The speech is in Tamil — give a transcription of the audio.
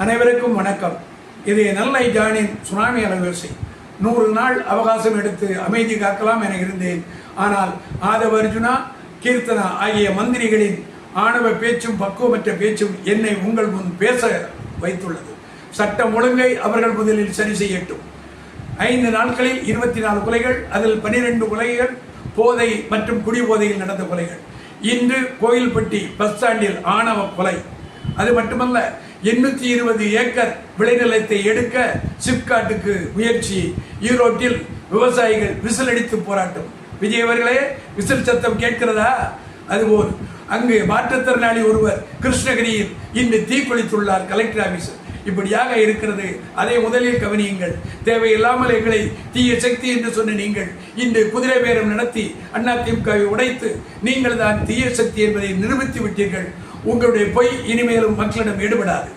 அனைவருக்கும் வணக்கம். இது நல்லை ஜானின் சுனாமி அலைவரிசை. 100 நாள் அவகாசம் எடுத்து அமைதி காக்கலாம் என இருந்தேன். ஆனால் ஆதவ அர்ஜுனா, கீர்த்தனா ஆகிய மந்திரிகளின் ஆணவ பேச்சும் பக்குவமற்ற பேச்சும் என்னை உங்கள் முன் பேச வைத்துள்ளது. சட்டம் ஒழுங்கை அவர்கள் முதலில் சரி செய்யட்டும். 5 நாட்களில் 24 கொலைகள், அதில் 12 கொலைகள் போதை மற்றும் குடிபோதையில் நடந்த கொலைகள். இன்று கோயில்பட்டி பஸ் ஸ்டாண்டில் ஆணவ கொலை. அது மட்டுமல்ல, 820 ஏக்கர் விளைநிலத்தை எடுக்க சிப்காட்டுக்கு முயற்சி. ஈரோட்டில் விவசாயிகள் விசில் அடித்து போராட்டம். விஜய் அவர்களே, விசில் சத்தம் கேட்கிறதா? அதுபோல் அங்கு மாற்றுத்திறனாளி ஒருவர் கிருஷ்ணகிரியில் இன்று தீக்குளித்துள்ளார் கலெக்டர் ஆபீஸ். இப்படியாக இருக்கிறது. அதை முதலில் கவனியுங்கள். தேவையில்லாமல் எங்களை தீய சக்தி என்று சொன்ன நீங்கள் இன்று குதிரை பேரம் நடத்தி அதிமுகவை உடைத்து நீங்கள் தான் தீய சக்தி என்பதை நிரூபித்து விட்டீர்கள். உங்களுடைய பொய் இனிமேலும் மக்களிடம் ஈடுபடாது.